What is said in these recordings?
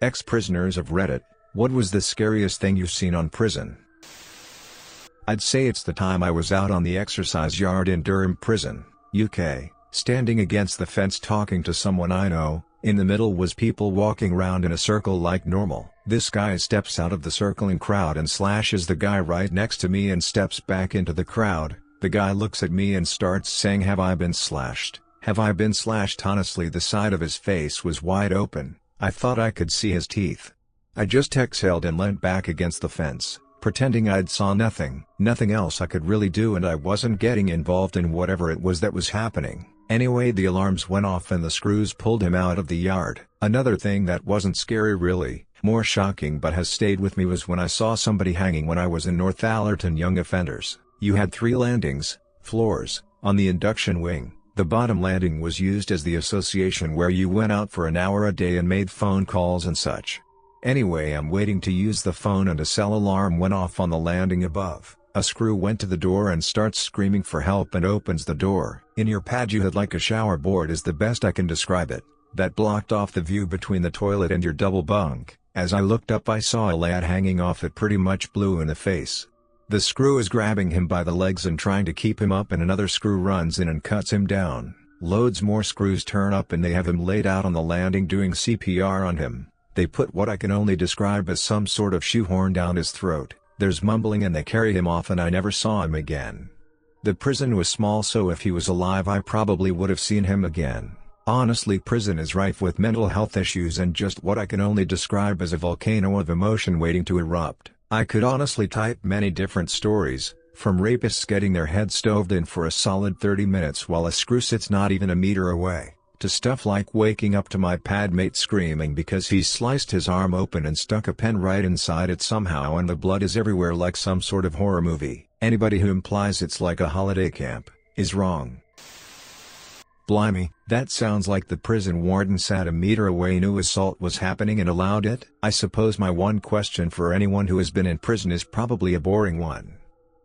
Ex-prisoners of Reddit, what was the scariest thing you've seen on prison? I'd say it's the time I was out on the exercise yard in Durham Prison, UK, standing against the fence talking to someone I know. In the middle was people walking around in a circle like normal. This guy steps out of the circling crowd and slashes the guy right next to me and steps back into the crowd. The guy looks at me and starts saying, "Have I been slashed? Have I been slashed?" Honestly, the side of his face was wide open. I thought I could see his teeth. I just exhaled and leant back against the fence, pretending I'd saw nothing. Nothing else I could really do, and I wasn't getting involved in whatever it was that was happening. Anyway, the alarms went off and the screws pulled him out of the yard. Another thing that wasn't scary really, more shocking but has stayed with me, was when I saw somebody hanging when I was in North Allerton Young Offenders. You had 3 landings, floors, on the induction wing. The bottom landing was used as the association where you went out for an hour a day and made phone calls and such. Anyway, I'm waiting to use the phone and a cell alarm went off on the landing above. A screw went to the door and starts screaming for help and opens the door. In your pad you had like a shower board is the best I can describe it, that blocked off the view between the toilet and your double bunk. As I looked up I saw a lad hanging off it, pretty much blue in the face. The screw is grabbing him by the legs and trying to keep him up, and another screw runs in and cuts him down. Loads more screws turn up and they have him laid out on the landing doing CPR on him. They put what I can only describe as some sort of shoehorn down his throat. There's mumbling and they carry him off, and I never saw him again. The prison was small, so if he was alive I probably would have seen him again. Honestly, prison is rife with mental health issues and just what I can only describe as a volcano of emotion waiting to erupt. I could honestly type many different stories, from rapists getting their head stoved in for a solid 30 minutes while a screw sits not even a meter away, to stuff like waking up to my pad mate screaming because he sliced his arm open and stuck a pen right inside it somehow and the blood is everywhere like some sort of horror movie. Anybody who implies it's like a holiday camp is wrong. Blimey, that sounds like the prison warden sat a meter away, knew assault was happening and allowed it. I suppose my one question for anyone who has been in prison is probably a boring one.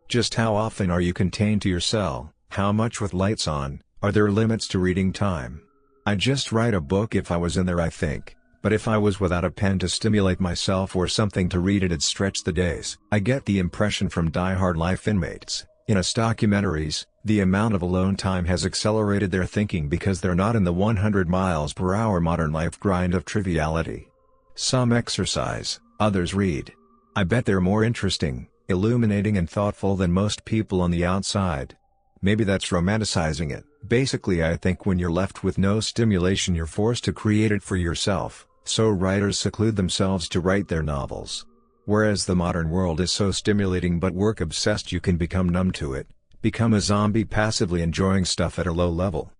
Just how often are you contained to your cell? How much with lights on? Are there limits to reading time? I'd just write a book if I was in there, I think, but if I was without a pen to stimulate myself or something to read it'd stretch the days. I get the impression from die-hard life inmates, in us documentaries, the amount of alone time has accelerated their thinking because they're not in the 100 miles per hour modern life grind of triviality. Some exercise, others read. I bet they're more interesting, illuminating and thoughtful than most people on the outside. Maybe that's romanticizing it. Basically, I think when you're left with no stimulation you're forced to create it for yourself, so writers seclude themselves to write their novels. Whereas the modern world is so stimulating but work-obsessed you can become numb to it, become a zombie passively enjoying stuff at a low level.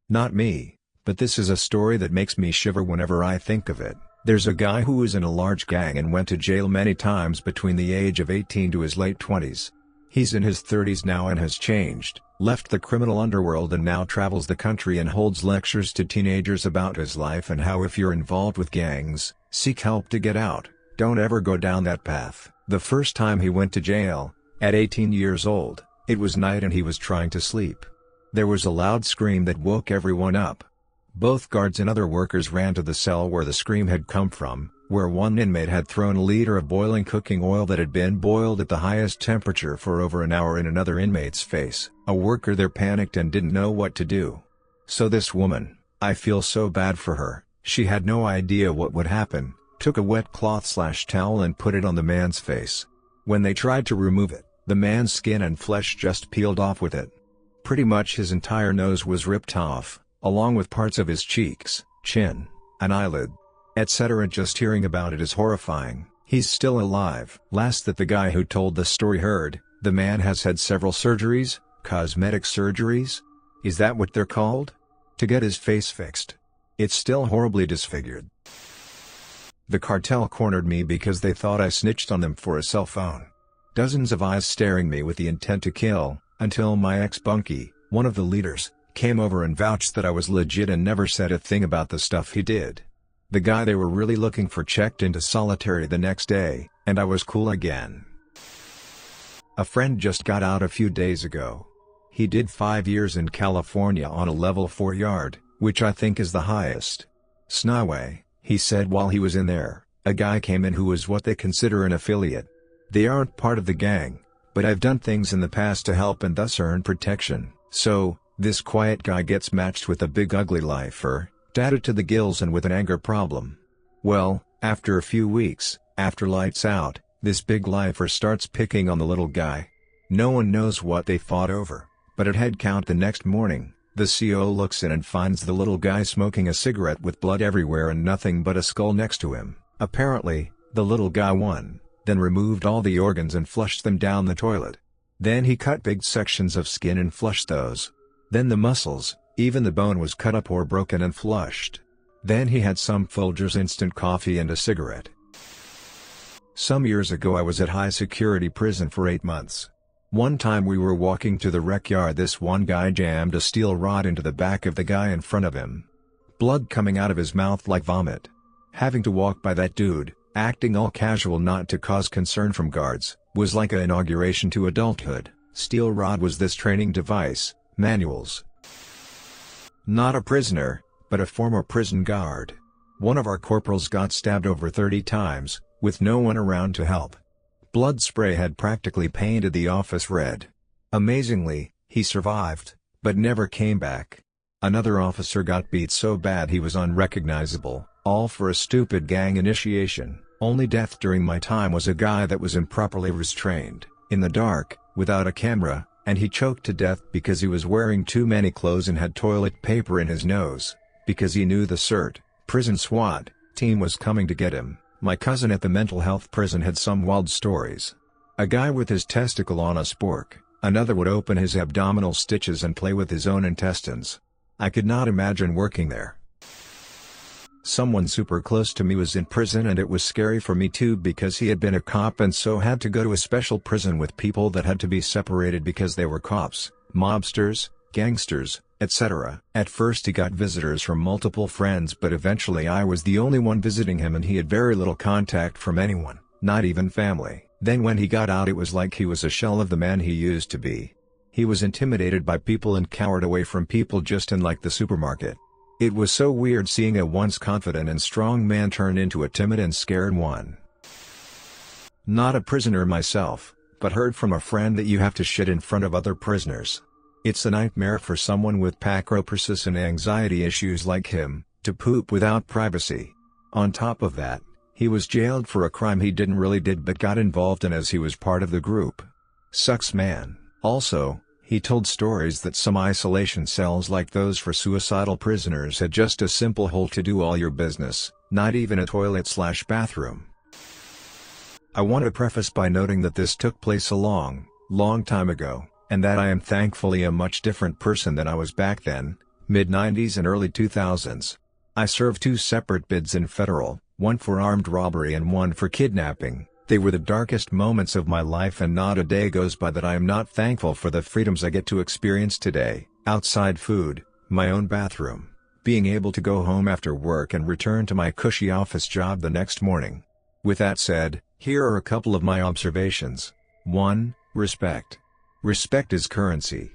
Not me, but this is a story that makes me shiver whenever I think of it. There's a guy who was in a large gang and went to jail many times between the age of 18 to his late 20s. He's in his 30s now and has changed, left the criminal underworld and now travels the country and holds lectures to teenagers about his life and how if you're involved with gangs, seek help to get out. Don't ever go down that path. The first time he went to jail, at 18 years old, it was night and he was trying to sleep. There was a loud scream that woke everyone up. Both guards and other workers ran to the cell where the scream had come from, where one inmate had thrown a liter of boiling cooking oil that had been boiled at the highest temperature for over an hour in another inmate's face. A worker there panicked and didn't know what to do. So this woman, I feel so bad for her, she had no idea what would happen, took a wet cloth/towel and put it on the man's face. When they tried to remove it, the man's skin and flesh just peeled off with it. Pretty much his entire nose was ripped off, along with parts of his cheeks, chin, an eyelid, etc. Just hearing about it is horrifying. He's still alive. Last that the guy who told the story heard, the man has had several surgeries, cosmetic surgeries? Is that what they're called? To get his face fixed. It's still horribly disfigured. The cartel cornered me because they thought I snitched on them for a cell phone. Dozens of eyes staring me with the intent to kill, until my ex-bunkie, one of the leaders, came over and vouched that I was legit and never said a thing about the stuff he did. The guy they were really looking for checked into solitary the next day, and I was cool again. A friend just got out a few days ago. He did 5 years in California on a level 4 yard, which I think is the highest. Snoway. He said while he was in there, a guy came in who was what they consider an affiliate. They aren't part of the gang, but I've done things in the past to help and thus earn protection. So, this quiet guy gets matched with a big ugly lifer, tatted to the gills and with an anger problem. Well, after a few weeks, after lights out, this big lifer starts picking on the little guy. No one knows what they fought over, but at head count the next morning, the CO looks in and finds the little guy smoking a cigarette with blood everywhere and nothing but a skull next to him. Apparently, the little guy won, then removed all the organs and flushed them down the toilet. Then he cut big sections of skin and flushed those. Then the muscles, even the bone was cut up or broken and flushed. Then he had some Folgers instant coffee and a cigarette. Some years ago I was at high security prison for 8 months. One time we were walking to the rec yard. This one guy jammed a steel rod into the back of the guy in front of him. Blood coming out of his mouth like vomit. Having to walk by that dude, acting all casual not to cause concern from guards, was like an inauguration to adulthood. Steel rod was this training device, manuals. Not a prisoner, but a former prison guard. One of our corporals got stabbed over 30 times, with no one around to help. Blood spray had practically painted the office red. Amazingly, he survived, but never came back. Another officer got beat so bad he was unrecognizable, all for a stupid gang initiation. Only death during my time was a guy that was improperly restrained, in the dark, without a camera, and he choked to death because he was wearing too many clothes and had toilet paper in his nose, because he knew the CERT, prison SWAT, team was coming to get him. My cousin at the mental health prison had some wild stories. A guy with his testicle on a spork, another would open his abdominal stitches and play with his own intestines. I could not imagine working there. Someone super close to me was in prison and it was scary for me too because he had been a cop and so had to go to a special prison with people that had to be separated because they were cops, mobsters, gangsters, etc. At first he got visitors from multiple friends but eventually I was the only one visiting him and he had very little contact from anyone, not even family. Then when he got out it was like he was a shell of the man he used to be. He was intimidated by people and cowered away from people just in like the supermarket. It was so weird seeing a once confident and strong man turn into a timid and scared one. Not a prisoner myself, but heard from a friend that you have to shit in front of other prisoners. It's a nightmare for someone with psychosis and anxiety issues like him, to poop without privacy. On top of that, he was jailed for a crime he didn't really did but got involved in as he was part of the group. Sucks man. Also, he told stories that some isolation cells like those for suicidal prisoners had just a simple hole to do all your business, not even a toilet/bathroom. I want to preface by noting that this took place a long time ago, and that I am thankfully a much different person than I was back then, mid-90s and early 2000s. I served 2 separate bids in federal, one for armed robbery and one for kidnapping. They were the darkest moments of my life and not a day goes by that I am not thankful for the freedoms I get to experience today: outside food, my own bathroom, being able to go home after work and return to my cushy office job the next morning. With that said, here are a couple of my observations. 1. Respect. Respect is currency.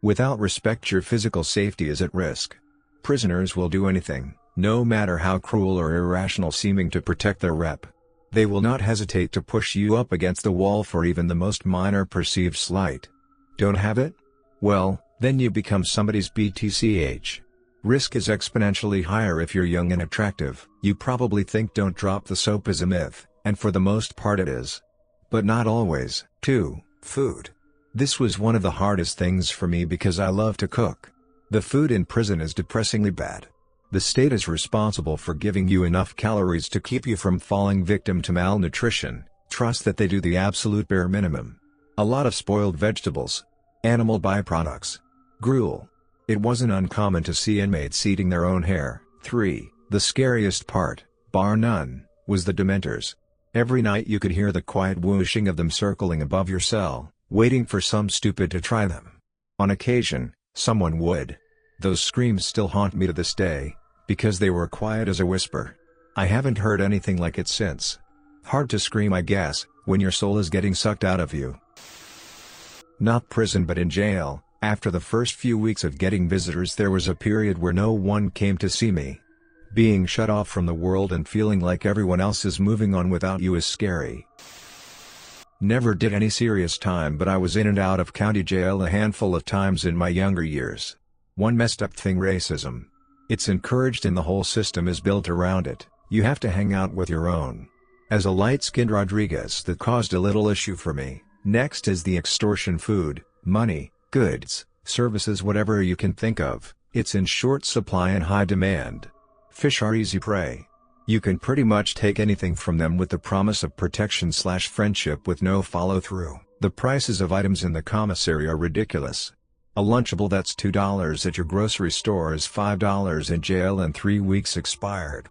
Without respect your physical safety is at risk. Prisoners will do anything, no matter how cruel or irrational seeming, to protect their rep. They will not hesitate to push you up against the wall for even the most minor perceived slight. Don't have it? Well, then you become somebody's BTCH. Risk is exponentially higher if you're young and attractive. You probably think "don't drop the soap" is a myth, and for the most part it is. But not always. 2. Food. This was one of the hardest things for me because I love to cook. The food in prison is depressingly bad. The state is responsible for giving you enough calories to keep you from falling victim to malnutrition. Trust that they do the absolute bare minimum. A lot of spoiled vegetables. Animal byproducts. Gruel. It wasn't uncommon to see inmates eating their own hair. 3. The scariest part, bar none, was the dementors. Every night you could hear the quiet whooshing of them circling above your cell, waiting for some stupid to try them. On occasion, someone would. Those screams still haunt me to this day, because they were quiet as a whisper. I haven't heard anything like it since. Hard to scream, I guess, when your soul is getting sucked out of you. Not prison but in jail. After the first few weeks of getting visitors there was a period where no one came to see me. Being shut off from the world and feeling like everyone else is moving on without you is scary. Never did any serious time, but I was in and out of county jail a handful of times in my younger years. One messed up thing: racism. It's encouraged and the whole system is built around it. You have to hang out with your own. As a light-skinned Rodriguez, that caused a little issue for me. Next is the extortion: food, money, goods, services, whatever you can think of. It's in short supply and high demand. Fish are easy prey. You can pretty much take anything from them with the promise of protection/friendship with no follow-through. The prices of items in the commissary are ridiculous. A Lunchable that's $2 at your grocery store is $5 in jail and 3 weeks expired.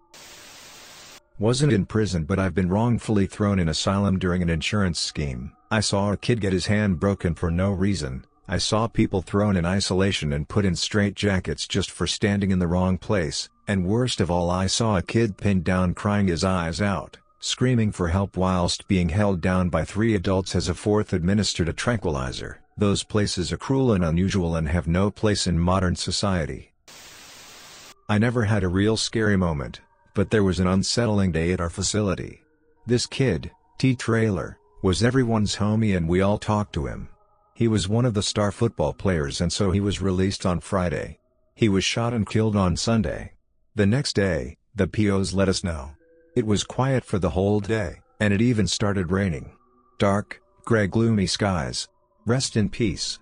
Wasn't in prison, but I've been wrongfully thrown in asylum during an insurance scheme. I saw a kid get his hand broken for no reason. I saw people thrown in isolation and put in straitjackets just for standing in the wrong place, and worst of all, I saw a kid pinned down crying his eyes out, screaming for help whilst being held down by 3 adults as a fourth administered a tranquilizer. Those places are cruel and unusual and have no place in modern society. I never had a real scary moment, but there was an unsettling day at our facility. This kid, T. Trailer, was everyone's homie and we all talked to him. He was one of the star football players, and so he was released on Friday. He was shot and killed on Sunday. The next day, the POs let us know. It was quiet for the whole day, and it even started raining. Dark, gray, gloomy skies. Rest in peace.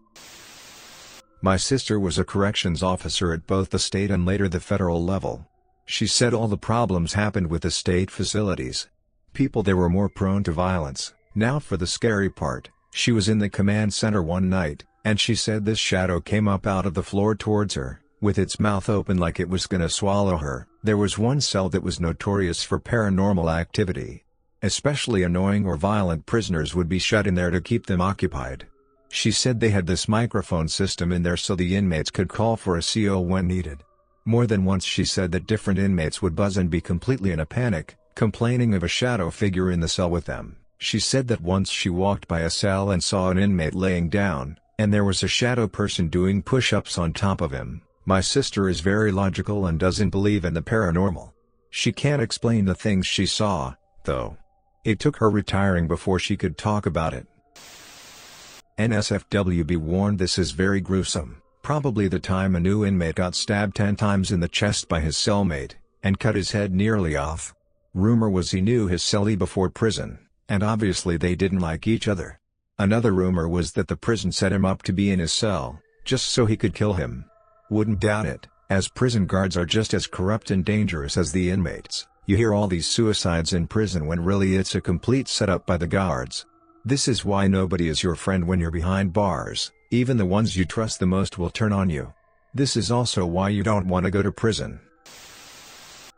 My sister was a corrections officer at both the state and later the federal level. She said all the problems happened with the state facilities. People there were more prone to violence. Now for the scary part. She was in the command center one night, and she said this shadow came up out of the floor towards her, with its mouth open like it was gonna swallow her. There was one cell that was notorious for paranormal activity. Especially annoying or violent prisoners would be shut in there to keep them occupied. She said they had this microphone system in there so the inmates could call for a CO when needed. More than once she said that different inmates would buzz and be completely in a panic, complaining of a shadow figure in the cell with them. She said that once she walked by a cell and saw an inmate laying down, and there was a shadow person doing push-ups on top of him. My sister is very logical and doesn't believe in the paranormal. She can't explain the things she saw, though. It took her retiring before she could talk about it. NSFW: be warned, this is very gruesome. Probably the time a new inmate got stabbed 10 times in the chest by his cellmate, and cut his head nearly off. Rumor was he knew his cellie before prison, and obviously they didn't like each other. Another rumor was that the prison set him up to be in his cell, just so he could kill him. Wouldn't doubt it, as prison guards are just as corrupt and dangerous as the inmates. You hear all these suicides in prison when really it's a complete setup by the guards. This is why nobody is your friend when you're behind bars. Even the ones you trust the most will turn on you. This is also why you don't want to go to prison.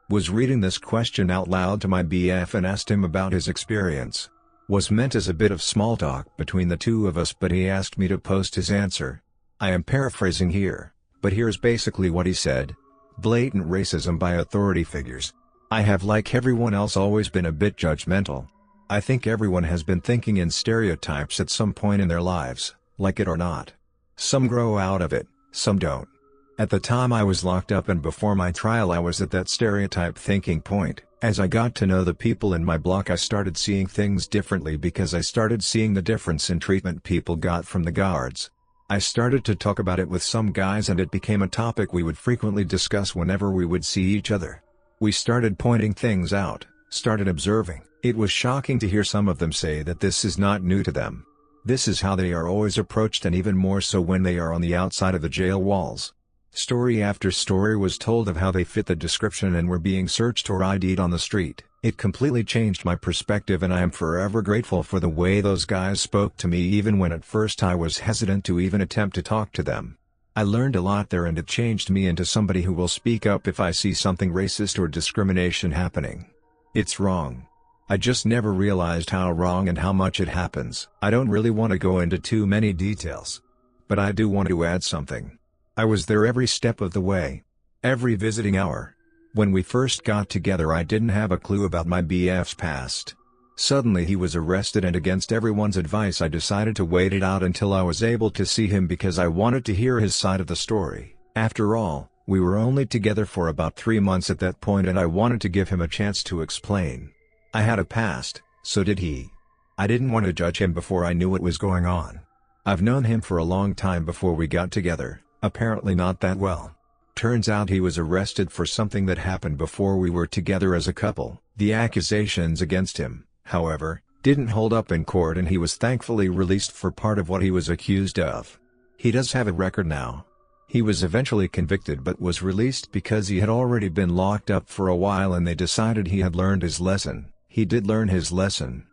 Was reading this question out loud to my BF and asked him about his experience. Was meant as a bit of small talk between the two of us, but he asked me to post his answer. I am paraphrasing here, but here's basically what he said. Blatant racism by authority figures. I have, like everyone else, always been a bit judgmental. I think everyone has been thinking in stereotypes at some point in their lives, like it or not. Some grow out of it, some don't. At the time I was locked up and before my trial I was at that stereotype thinking point. As I got to know the people in my block I started seeing things differently because I started seeing the difference in treatment people got from the guards. I started to talk about it with some guys and it became a topic we would frequently discuss whenever we would see each other. We started pointing things out, started observing. It was shocking to hear some of them say that this is not new to them. This is how they are always approached, and even more so when they are on the outside of the jail walls. Story after story was told of how they fit the description and were being searched or ID'd on the street. It completely changed my perspective and I am forever grateful for the way those guys spoke to me, even when at first I was hesitant to even attempt to talk to them. I learned a lot there and it changed me into somebody who will speak up if I see something racist or discrimination happening. It's wrong. I just never realized how wrong and how much it happens. I don't really want to go into too many details, but I do want to add something. I was there every step of the way. Every visiting hour. When we first got together I didn't have a clue about my BF's past. Suddenly he was arrested and against everyone's advice I decided to wait it out until I was able to see him because I wanted to hear his side of the story. After all, We were only together for about 3 months at that point and I wanted to give him a chance to explain. I had a past, so did he. I didn't want to judge him before I knew what was going on. I've known him for a long time before we got together, apparently not that well. Turns out he was arrested for something that happened before we were together as a couple. The accusations against him, however, didn't hold up in court and he was thankfully released for part of what he was accused of. He does have a record now. He was eventually convicted but was released because he had already been locked up for a while and they decided he had learned his lesson. He did learn his lesson.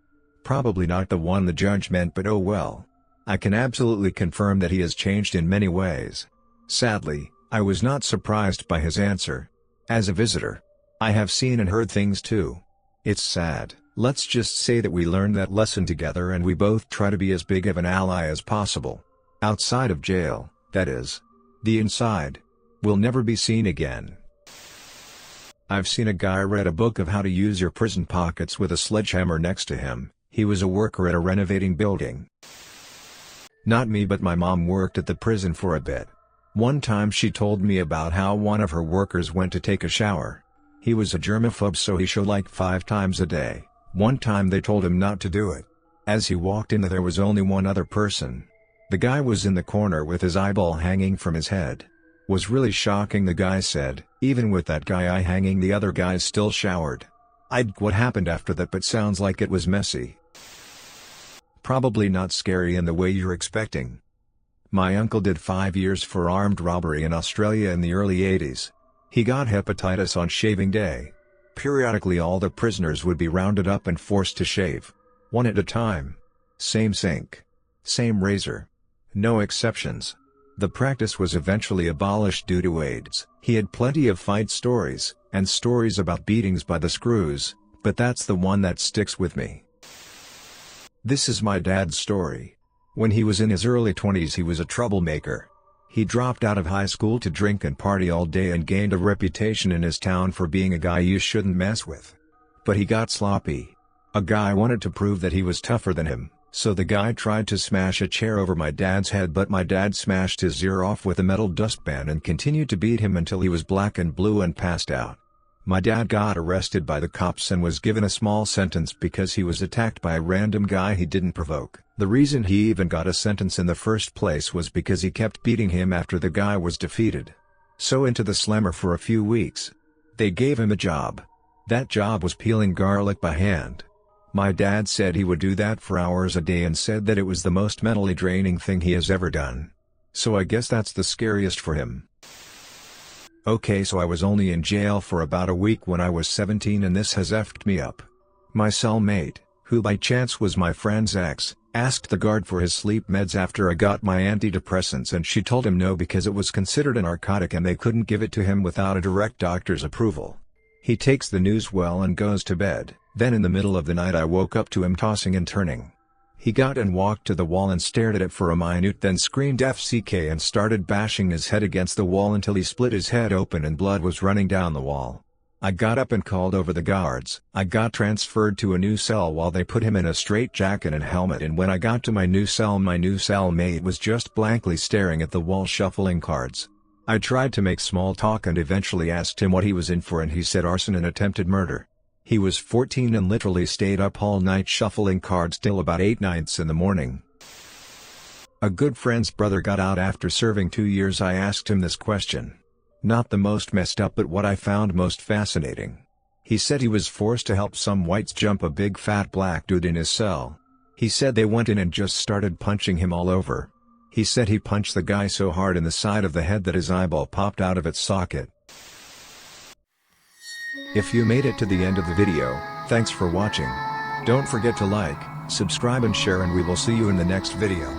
Probably not the one the judge meant, but oh well. I can absolutely confirm that he has changed in many ways. Sadly, I was not surprised by his answer. As a visitor, I have seen and heard things too. It's sad. Let's just say that we learned that lesson together and we both try to be as big of an ally as possible. Outside of jail, that is. The inside will never be seen again. I've seen a guy read a book of how to use your prison pockets with a sledgehammer next to him. He was a worker at a renovating building. Not me, but my mom worked at the prison for a bit. One time she told me about how one of her workers went to take a shower. He was a germaphobe, so he showed like 5 times a day. One time they told him not to do it. As he walked in there was only one other person. The guy was in the corner with his eyeball hanging from his head. Was really shocking, the guy said. Even with that guy eye hanging, the other guys still showered. What happened after that, but sounds like it was messy. Probably not scary in the way you're expecting. My uncle did 5 years for armed robbery in Australia in the early 80s. He got hepatitis on shaving day. Periodically all the prisoners would be rounded up and forced to shave. One at a time. Same sink. Same razor. No exceptions. The practice was eventually abolished due to AIDS. He had plenty of fight stories, and stories about beatings by the screws, but that's the one that sticks with me. This is my dad's story. When he was in his early 20s he was a troublemaker. He dropped out of high school to drink and party all day and gained a reputation in his town for being a guy you shouldn't mess with. But he got sloppy. A guy wanted to prove that he was tougher than him, so the guy tried to smash a chair over my dad's head, but my dad smashed his ear off with a metal dustpan and continued to beat him until he was black and blue and passed out. My dad got arrested by the cops and was given a small sentence because he was attacked by a random guy he didn't provoke. The reason he even got a sentence in the first place was because he kept beating him after the guy was defeated. So into the slammer for a few weeks. They gave him a job. That job was peeling garlic by hand. My dad said he would do that for hours a day and said that it was the most mentally draining thing he has ever done. So I guess that's the scariest for him. Okay, so I was only in jail for about a week when I was 17 and this has effed me up. My cellmate, who by chance was my friend's ex, asked the guard for his sleep meds after I got my antidepressants and she told him no because it was considered a narcotic and they couldn't give it to him without a direct doctor's approval. He takes the news well and goes to bed. Then in the middle of the night I woke up to him tossing and turning. He got and walked to the wall and stared at it for a minute, then screamed FCK and started bashing his head against the wall until he split his head open and blood was running down the wall. I got up and called over the guards. I got transferred to a new cell while they put him in a straitjacket and helmet, and when I got to my new cellmate was just blankly staring at the wall shuffling cards. I tried to make small talk and eventually asked him what he was in for and he said arson and attempted murder. He was 14 and literally stayed up all night shuffling cards till about 8 in the morning. A good friend's brother got out after serving 2 years. I asked him this question. Not the most messed up, but what I found most fascinating. He said he was forced to help some whites jump a big fat black dude in his cell. He said they went in and just started punching him all over. He said he punched the guy so hard in the side of the head that his eyeball popped out of its socket. If you made it to the end of the video, thanks for watching. Don't forget to like, subscribe and share, and we will see you in the next video.